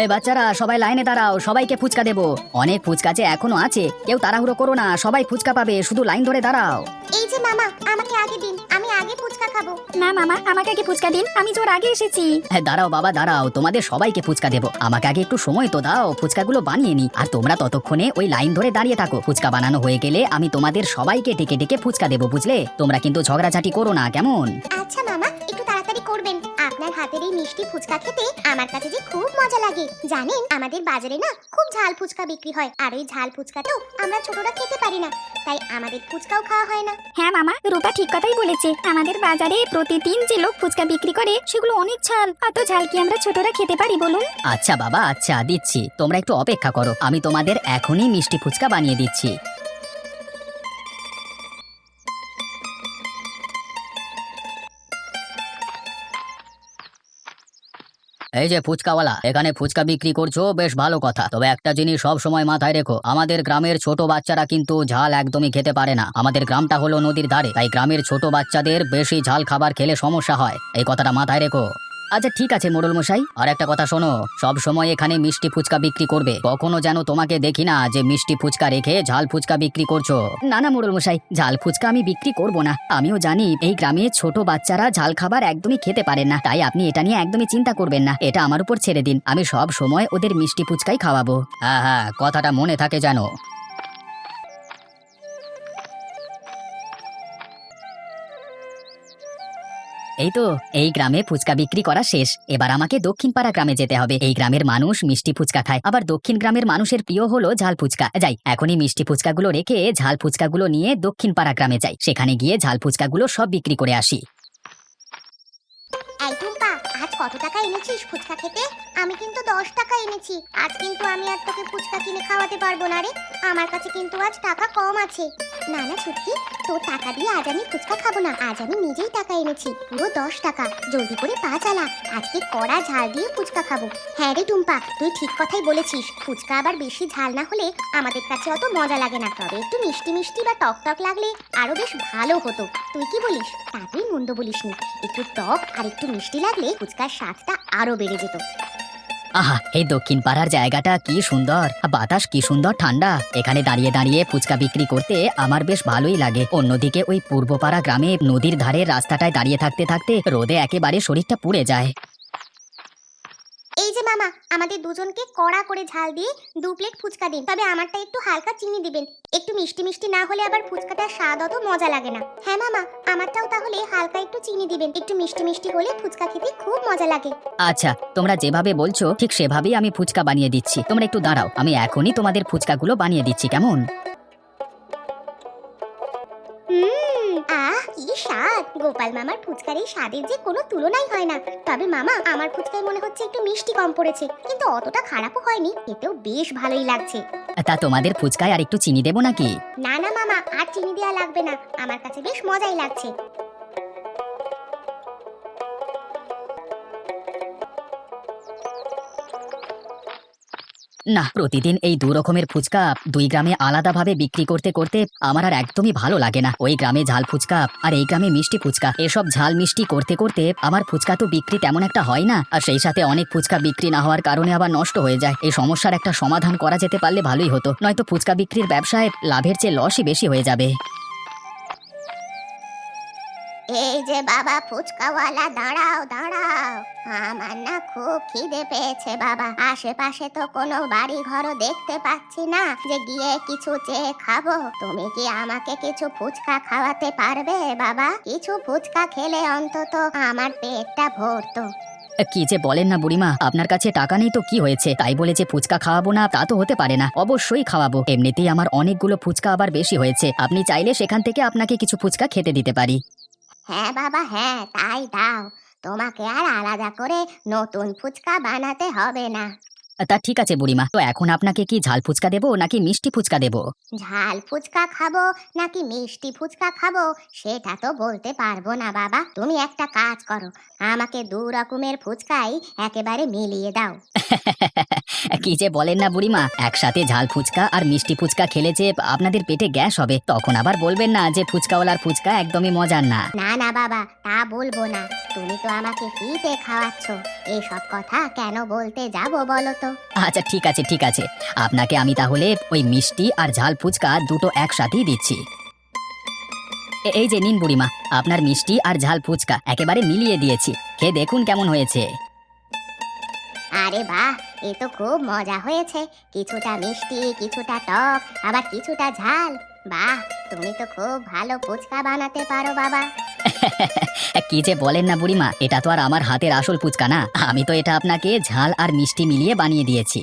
এই বাচ্চারা সবাই লাইনে দাঁড়াও, সবাইকে ফুচকা দেবো। অনেক ফুচকা যে এখনো আছে, কেউ তাড়াহুড়ো করো না, সবাই ফুচকা পাবে, শুধু লাইন ধরে দাঁড়াও। এই যে মামা, আমাকে আগে দিন, আমি আগে ফুচকা খাবো। না মামা, আমাকে আগে ফুচকা দিন, আমি জোর আগে এসেছি। হ্যাঁ দাঁড়াও বাবা দাঁড়াও, তোমাদের সবাইকে ফুচকা দেবো, আমাকে আগে একটু সময় তো দাও, ফুচকাগুলো বানিয়ে নি। আর তোমরা ততক্ষণে ওই লাইন ধরে দাঁড়িয়ে থাকো, ফুচকা বানানো হয়ে গেলে আমি তোমাদের সবাইকে ডেকে ডেকে ফুচকা দেবো, বুঝলে? তোমরা কিন্তু ঝগড়াঝাটি করো না, কেমন? আচ্ছা মামা, একটু তাড়াতাড়ি করবেন। আপনার হাতের এই মিষ্টি ফুচকা খেতে আমার কাছে যে খুব মজা লাগে। জানেন, আমাদের বাজারে না খুব ঝাল ফুচকা বিক্রি হয়, আর ওই ঝাল ফুচকা তো আমরা ছোটরা খেতে পারি না, তাই আমাদের ফুচকাও খাওয়া হয় না। হ্যাঁ মামা, রূপা ঠিক কথাই বলেছে। আমাদের বাজারে প্রতিদিন যে লোক ফুচকা বিক্রি করে সেগুলো অনেক ঝাল, অত ঝাল কি আমরা ছোটরা খেতে পারি বলুন? আচ্ছা বাবা আচ্ছা, দিচ্ছি, তোমরা একটু অপেক্ষা করো, আমি তোমাদের এখনই মিষ্টি ফুচকা বানিয়ে দিচ্ছি। এই যে ফুচকাওয়ালা, এখানে ফুচকা বিক্রি করছো, বেশ ভালো কথা। তবে একটা জিনিস সব সময় মাথায় রেখো, আমাদের গ্রামের ছোট বাচ্চারা কিন্তু ঝাল একদমই খেতে পারে না। আমাদের গ্রামটা হলো নদীর ধারে, তাই গ্রামের ছোট বাচ্চাদের বেশি ঝাল খাবার খেলে সমস্যা হয়, এই কথাটা মাথায় রেখো। আচ্ছা ঠিক আছে মোড়ল মশাই, আর একটা কথা শোনো, সব সময় এখানে মিষ্টি ফুচকা বিক্রি করবে, কখনো যেন তোমাকে দেখি না যে মিষ্টি ফুচকা রেখে ঝাল ফুচকা বিক্রি করছো। না না মোড়ল মশাই, ঝাল ফুচকা আমি বিক্রি করব না। আমিও জানি এই গ্রামে ছোট বাচ্চারা ঝাল খাবার একদমই খেতে পারেন না, তাই আপনি এটা নিয়ে একদমই চিন্তা করবেন না, এটা আমার উপর ছেড়ে দিন, আমি সব সময় ওদের মিষ্টি ফুচকাই খাওয়াবো। হ্যাঁ হ্যাঁ, কথাটা মনে থাকে জানো। এই তো, এই গ্রামে ফুচকা বিক্রি করা শেষ, এবার আমাকে দক্ষিণ পাড়া গ্রামে যেতে হবে। এই গ্রামের মানুষ মিষ্টি ফুচকা খায়, আবার দক্ষিণ গ্রামের মানুষের প্রিয় হলো ঝাল ফুচকা। যাই, এখনই মিষ্টি ফুচকাগুলো রেখে ঝাল ফুচকাগুলো নিয়ে দক্ষিণ পাড়া গ্রামে যাই, সেখানে গিয়ে ঝাল ফুচকাগুলো সব বিক্রি করে আসি। এই টুম্পা, আজ কত টাকা এনেছিস ফুচকা খেতে? আমি কিন্তু 10 টাকা এনেছি। আজ কিন্তু আমি আর তোকে ফুচকা কিনে খাওয়াতে পারবো না রে, আমার কাছে কিন্তু আজ টাকা কম আছে। না না ছুটকি, তোর টাকা দিয়ে আজ আমি ফুচকা খাবো না, আজ আমি নিজেই টাকা এনেছি, পুরো 10 টাকা। জলদি করে পা চালা, আজকে কড়া ঝাল দিয়ে ফুচকা খাবো। হ্যাঁ রে টুম্পা, তুই ঠিক কথাই বলেছিস, ফুচকা আবার বেশি ঝাল না হলে আমাদের কাছে অত মজা লাগে না, তবে একটু মিষ্টি মিষ্টি বা টক টক লাগলে আরো বেশ ভালো হতো। তুই কি বলিস? তা তুই মন্দ বলিসনি, একটু টক আর একটু মিষ্টি লাগলে ফুচকার স্বাদটা আরো বেড়ে যেত। আহা, এই দক্ষিণ পাড়ার জায়গাটা কি সুন্দর, বাতাস কি সুন্দর ঠান্ডা, এখানে দাঁড়িয়ে দাঁড়িয়ে ফুচকা বিক্রি করতে আমার বেশ ভালোই লাগে। অন্যদিকে ওই পূর্বপাড়া গ্রামে নদীর ধারে রাস্তাটায় দাঁড়িয়ে থাকতে থাকতে রোদে একেবারে শরীরটা পুড়ে যায়। এই যে মামা, আমাদের দুজনকে কড়া করে ঝাল দিয়ে 2 প্লেট ফুচকা দিন, তবে আমারটা একটু হালকা চিনি দিবেন, একটু মিষ্টি মিষ্টি না হলে আবার ফুচকাটার স্বাদ অত মজা লাগে না। হ্যাঁ মামা, আমারটাও তাহলে হালকা একটু চিনি দিবেন, একটু মিষ্টি মিষ্টি হলে ফুচকা খেতে খুব মজা লাগে। আচ্ছা, তোমরা যেভাবে বলছো ঠিক সেভাবেই আমি ফুচকা বানিয়ে দিচ্ছি, তোমরা একটু দাঁড়াও, আমি এখনই তোমাদের ফুচকাগুলো বানিয়ে দিচ্ছি, কেমন? আহ কি স্বাদ! গোপাল মামার ফুচকার এই স্বাদের যে কোনো তুলনাই হয় না। তবে মামা, আমার ফুচকায় মনে হচ্ছে একটু মিষ্টি কম পড়েছে, কিন্তু অতটা খারাপও হয়নি, এতেও বেশ ভালোই লাগছে। তা তোমাদের ফুচকায় আর একটু চিনি দেবো নাকি? না না মামা, আর চিনি দেওয়া লাগবে না, আমার কাছে বেশ মজাই লাগছে। না, প্রতিদিন এই 2 রকমের ফুচকা 2 গ্রামে আলাদাভাবে বিক্রি করতে করতে আমার আর একদমই ভালো লাগে না। ওই গ্রামে ঝাল ফুচকা আর এই গ্রামে মিষ্টি ফুচকা, এসব ঝাল মিষ্টি করতে করতে আমার ফুচকা তো বিক্রি তেমন একটা হয় না, আর সেই সাথে অনেক ফুচকা বিক্রি না হওয়ার কারণে আবার নষ্ট হয়ে যায়। এই সমস্যার একটা সমাধান করা যেতে পারলে ভালোই হতো, নয়তো ফুচকা বিক্রির ব্যবসায় লাভের চেয়ে লসই বেশি হয়ে যাবে। এই যে বাবা ফুচকাওয়ালা, দাঁড়াও দাঁড়াও, আমার না খুব খিদে পেয়েছে বাবা। আশেপাশে তো কোনো বাড়ি ঘরও দেখতে পাচ্ছি না যে গিয়ে কিছু চেয়ে খাবো। তুমি কি আমাকে কিছু ফুচকা খাওয়াতে পারবে বাবা? কিছু ফুচকা খেলে অন্তত আমার পেটটা ভরতো। কি যে বলেন না বুড়িমা, আপনার কাছে টাকা নেই তো কি হয়েছে, তাই বলে যে ফুচকা খাওয়াবো না তা তো হতে পারে না, অবশ্যই খাওয়াবো। এমনিতেই আমার অনেকগুলো ফুচকা আবার বেশি হয়েছে, আপনি চাইলে সেখান থেকে আপনাকে কিছু ফুচকা খেতে দিতে পারি। হ্যাঁ বাবা হ্যাঁ, তাই দাও, তোমাকে আর আলাদা করে নতুন ফুচকা বানাতে হবে না। তা ঠিক আছে বুড়িমা, তো এখন আপনাকে কি ঝাল ফুচকা দেবো নাকি মিষ্টি ফুচকা দেবো? ঝাল ফুচকা খাবো নাকি মিষ্টি ফুচকা খাবো সেটা তো বলতে পারবো না বাবা। তুমি একটা কাজ করো, আমাকে 2 রকমের ফুচকাই একেবারে মিলিয়ে দাও। কি যে বলেন না বুড়িমা, একসাথে ঝাল ফুচকা আর মিষ্টি ফুচকা খেলে যে আপনাদের পেটে গ্যাস হবে, তখন আবার বলবেন না যে ফুচকাওয়ালার ফুচকা একদমই মজার না। না না বাবা, তা বলবো না, তুমি তো আমাকে ফ্রিতে খাওয়াচ্ছ, এসব কথা কেন বলতে যাবো বলো তো? তো। আচ্ছা ঠিক আছে ঠিক আছে, আপনাকে আমি তাহলে ওই মিষ্টি আর ঝাল ফুচকা দুটো একসাথেই দিচ্ছি। এই যে নিন বুড়িমা, আপনার মিষ্টি আর ঝাল ফুচকা একেবারে মিলিয়ে দিয়েছি, খেয়ে দেখুন কেমন হয়েছে। আরে বাহ, এ তো খুব মজা হয়েছে। কিছুটা মিষ্টি, কিছুটা টক, আবার কিছুটা ঝাল। বাহ, তুমি তো খুব ভালো ফুচকা বানাতে পারো বাবা। কি যে বলেন না বুড়িমা, এটা তো আর আমার হাতের আসল ফুচকা না, আমি তো এটা আপনাকে ঝাল আর মিষ্টি মিলিয়ে বানিয়ে দিয়েছি।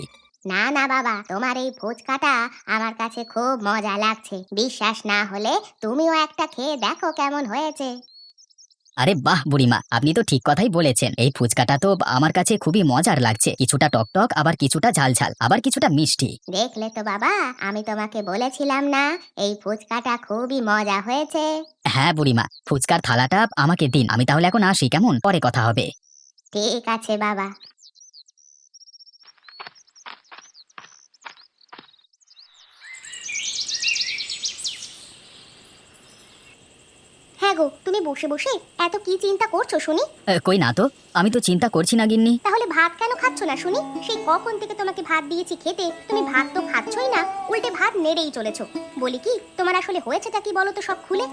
না না বাবা, তোমার এই ফুচকাটা আমার কাছে খুব মজা লাগছে। বিশ্বাস না হলে তুমিও একটা খেয়ে দেখো কেমন হয়েছে। আরে বাহ বুড়িমা, আপনি তো ঠিক কথাই বলেছেন, এই ফুচকাটা তো আমার কাছে খুবই মজার লাগছে, কিছুটা টকটক, আবার কিছুটা ঝাল ঝাল, আবার কিছুটা মিষ্টি। দেখলে তো বাবা, আমি তোমাকে বলেছিলাম না এই ফুচকাটা খুবই মজা হয়েছে। হ্যাঁ বুড়িমা, ফুচকার থালাটা আমাকে দিন, আমি তাহলে এখন আসি, কেমন? পরে কথা হবে। ঠিক আছে বাবা। হ্যাঁ গো, তুমি বসে বসে এত কি চিন্তা করছো শুনি? কই না তো, আমি তো চিন্তা করছি না গিন্নি। তাহলে ভাত কেন খাচ্ছ না শুনি? সেই কখন থেকে তোমাকে ভাত দিয়েছি খেতে, তুমি ভাত তো খাচ্ছই না, উল্টে ভাত নেড়েই চলেছো। বলি কি, তোমার আসলে হয়েছেটা কি বলো তো সব খুলে?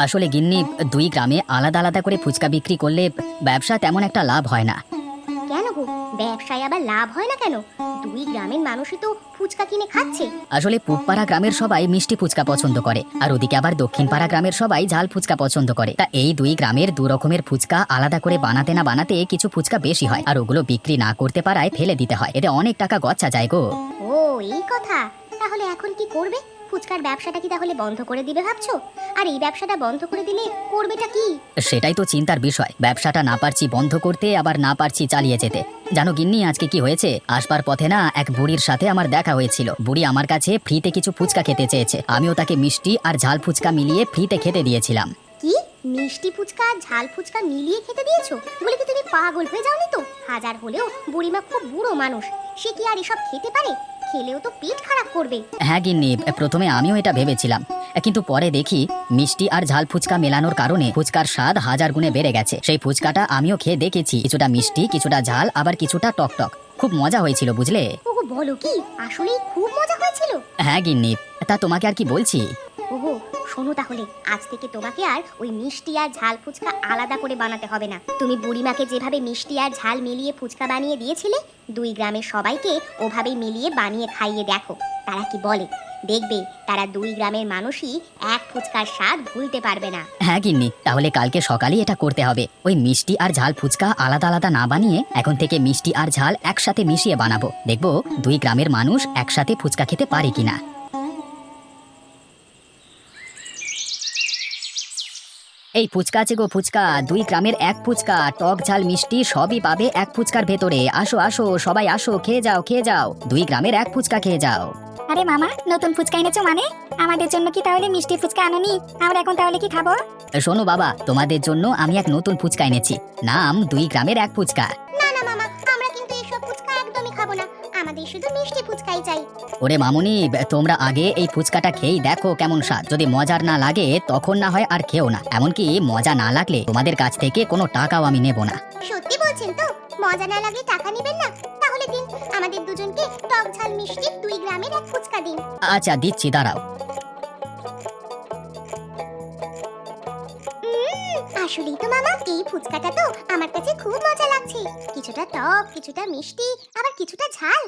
আসলে গিন্নি, দুই গ্রামে আলাদা আলাদা করে ফুচকা বিক্রি করলে ব্যবসা তেমন একটা লাভ হয় না। কেন গো, ব্যবসায় আবার লাভ হয় না কেন? দুই গ্রামের মানুষই তো ফুচকা কিনে খাচ্ছে। আসলে পূবপাড়া গ্রামের সবাই মিষ্টি ফুচকা পছন্দ করে, আর ওদিকে আবার দক্ষিণপাড়া গ্রামের সবাই ঝাল ফুচকা পছন্দ করে। তা এই দুই গ্রামের দু রকমের ফুচকা আলাদা করে বানাতে না বানাতে কিছু ফুচকা বেশি হয়, আর ওগুলো বিক্রি না করতে পারায় ফেলে দিতে হয়, এতে অনেক টাকা গচ্ছা যায় গো। ও এই কথা, তাহলে এখন কি করবে? ফুচকার ব্যবসাটা কি তাহলে বন্ধ করে দিবে ভাবছো? আর এই ব্যবসাটা বন্ধ করে দিলে করবেটা কি? সেটাই তো চিন্তার বিষয়, ব্যবসাটা না পারছি বন্ধ করতে, আবার না পারছি চালিয়ে যেতে। জানো গিন্নি, আজকে কি হয়েছে, আসবার পথে না এক বুড়ির সাথে আমার দেখা হয়েছিল। বুড়ি আমার কাছে ফ্রিতে কিছু ফুচকা খেতে চেয়েছে, আমিও তাকে মিষ্টি আর ঝাল ফুচকা মিলিয়ে ফ্রিতে খেতে দিয়েছিলাম। কি, মিষ্টি ফুচকা আর ঝাল ফুচকা মিলিয়ে খেতে দিয়েছো? বলে কি তুমি পাগল হয়ে যাওনি তো? হাজার হলেও বুড়িমা খুব বুড়ো মানুষ, সে কি আর এসব খেতে পারে? খেলেও তো পেট খারাপ করবে। হ্যাঁ গিন্নি, প্রথমে আমিও এটা ভেবেছিলাম, কিন্তু পরে দেখি মিষ্টি আর ঝাল ফুচকা মেলানোর কারণে ফুচকার স্বাদ হাজার গুণে বেড়ে গেছে। সেই ফুচকাটা আমিও খেয়ে দেখেছি, কিছুটা মিষ্টি, কিছুটা ঝাল, আবার কিছুটা টকটক, খুব মজা হয়েছিল বুঝলে। ওগো বলো কি, আসলেই খুব মজা হয়েছিল? হ্যাঁ গিন্নি, তা তোমাকে আর কি বলছি। ওহো, শোনো তাহলে, আজ থেকে তোমাকে আর ওই মিষ্টি আর ঝাল ফুচকা আলাদা করে বানাতে হবে না। তুমি বুড়িমাকে যেভাবে মিষ্টি আর ঝাল মিলিয়ে ফুচকা বানিয়ে দিয়েছিলে, দুই গ্রামের সবাইকে ওভাবেই মিলিয়ে বানিয়ে খাইয়ে দেখো তারা কি বলে। দেখবে তারা দুই গ্রামের মানুষই এক ফুচকার স্বাদ ভুলতে পারবে না। হ্যাঁ গিন্নি, তাহলে কালকে সকালেই এটা করতে হবে। ওই মিষ্টি আর ঝাল ফুচকা আলাদা আলাদা না বানিয়ে এখন থেকে মিষ্টি আর ঝাল একসাথে মিশিয়ে বানাবো, দেখবো দুই গ্রামের মানুষ একসাথে ফুচকা খেতে পারে কিনা। এই ফুচকা আছে গো ফুচকা, দুই গ্রামের এক ফুচকা, টক ঝাল মিষ্টি সবই পাবে এক ফুচকার ভেতরে। আসো আসো সবাই আসো, খেয়ে যাও খেয়ে যাও, দুই গ্রামের এক ফুচকা খেয়ে যাও। আরে মামা, নতুন ফুচকা এনেছো মানে? আমাদের জন্য কি তাহলে মিষ্টি ফুচকা আনোনি? আমরা এখন তাহলে কি খাবো? শোনো বাবা, তোমাদের জন্য আমি এক নতুন ফুচকা এনেছি, নাম দুই গ্রামের এক ফুচকা। না না মামা, আমরা কিন্তু এসব ফুচকা একদমই খাবো না, আমাদের শুধু মিষ্টি ফুচকাই চাই। ওরে মামুনি, তোমরা আগে এই ফুচকাটা খেয়েই দেখো কেমন স্বাদ, যদি মজার না লাগে তখন না হয় আর খেও না, এমনকি মজা না লাগলে তোমাদের কাছ থেকে কোনো টাকাও আমি নেব না। সত্যি বলছেন তো? মজা না লাগলে টাকা নেবেন না? তাহলে দিন, আমাদের দুজনকে টক ঝাল মিষ্টি দুই গ্রামের এক ফুচকা দিন। আচ্ছা দিচ্ছি, দাঁড়াও। আসলেই তো মামা, এই ফুচকাটা তো আমার কাছে খুব মজা লাগছে। কিছুটা টক, কিছুটা মিষ্টি, আবার কিছুটা ঝাল।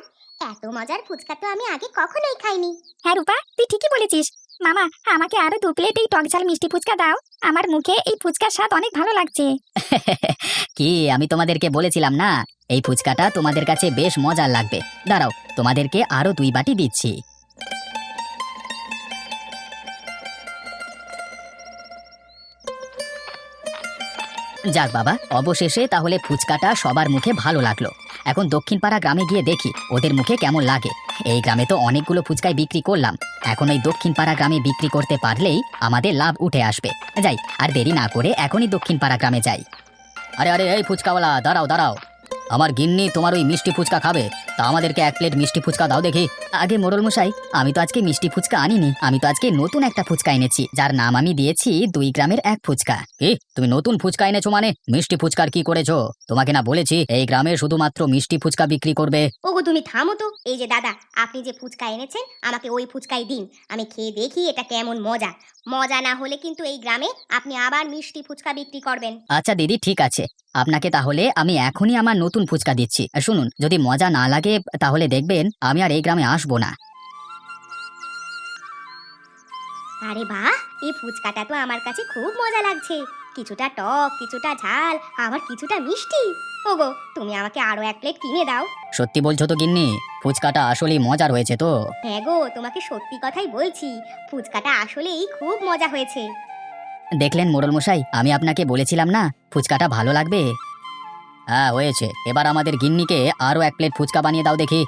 এত মজার ফুচকা তো আমি আগে কখনোই খাইনি। হ্যাঁ রূপা, তুই ঠিকই বলেছিস। মামা, আমাকে আরো 2 প্লেট এই টক ঝাল মিষ্টি ফুচকা দাও, আমার মুখে এই ফুচকার স্বাদ অনেক ভালো লাগছে। কি আমি তোমাদেরকে বলেছিলাম না, এই ফুচকাটা তোমাদের কাছে বেশ মজার লাগবে। দাঁড়াও, তোমাদেরকে আরো 2 বাটি দিচ্ছি। যাক বাবা, অবশেষে তাহলে ফুচকাটা সবার মুখে ভালো লাগলো। এখন দক্ষিণপাড়া গ্রামে গিয়ে দেখি ওদের মুখে কেমন লাগে। এই গ্রামে তো অনেকগুলো ফুচকাই বিক্রি করলাম, এখন ওই দক্ষিণপাড়া গ্রামে বিক্রি করতে পারলেই আমাদের লাভ উঠে আসবে। যাই, আর দেরি না করে এখনই দক্ষিণপাড়া গ্রামে যাই। আরে আরে এই ফুচকাওয়ালা, দাঁড়াও দাঁড়াও। আমার গিন্নি তোমার ওই মিষ্টি ফুচকা খাবে, তা আমাদেরকে এক প্লেট মিষ্টি ফুচকা দাও দেখি। আগে মোড়ল মশাই, আমি তো আজকে মিষ্টি ফুচকা আনিনি, আমি তো আজকে নতুন একটা ফুচকা এনেছি, যার নাম আমি দিয়েছি 2 গ্রামের এক ফুচকা। কি, তুমি নতুন ফুচকা এনেছো মানে? মিষ্টি ফুচকার কি করেছো? তোমাকে না বলেছি এই গ্রামে শুধুমাত্র মিষ্টি ফুচকা বিক্রি করবে? ওগো তুমি থামো তো। এই যে দাদা, আপনি যে ফুচকা এনেছেন আমাকে ওই ফুচকাই দিন, আমি খেয়ে দেখি এটা কেমন মজা। মজা না হলে কিন্তু এই গ্রামে আপনি আবার মিষ্টি ফুচকা বিক্রি করবেন। আচ্ছা দিদি, ঠিক আছে, আপনাকে তাহলে আমি এখনই আমার নতুন ফুচকা দিচ্ছি। শুনুন, যদি মজা না লাগে তাহলে দেখবেন আমি আর এই গ্রামে আসবো না। আরে বাহ, এই ফুচকাটা তো আমার কাছে খুব মজা লাগছে। কিছুটা টক, কিছুটা ঝাল, আবার কিছুটা মিষ্টি। ওগো তুমি আমাকে আরো এক প্লেট কিনে দাও। সত্যি বলছো তো গিন্নি? ফুচকাটা আসলেই মজার হয়েছে তো? হ্যাঁ গো, তোমাকে সত্যি কথাই বলছি, ফুচকাটা আসলেই খুব মজা হয়েছে। দেখলেন মোড়ল মশাই, আমি আপনাকে বলেছিলাম না ফুচকাটা ভালো লাগবে। হ্যাঁ হয়েছে, এবার আমাদের গিন্নিকে আরো এক প্লেট ফুচকা বানিয়ে দাও দেখি।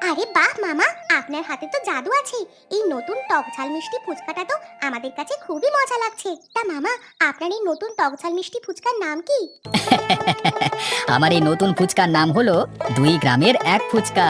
আরে বাহ মামা, আপনার হাতে তো জাদু আছে। এই নতুন টক ঝাল মিষ্টি ফুচকাটা তো আমাদের কাছে খুবই মজা লাগছে। তা মামা, আপনার এই নতুন টক ঝাল মিষ্টি ফুচকার নাম কি? আমার এই নতুন ফুচকার নাম হলো 2 গ্রামের এক ফুচকা।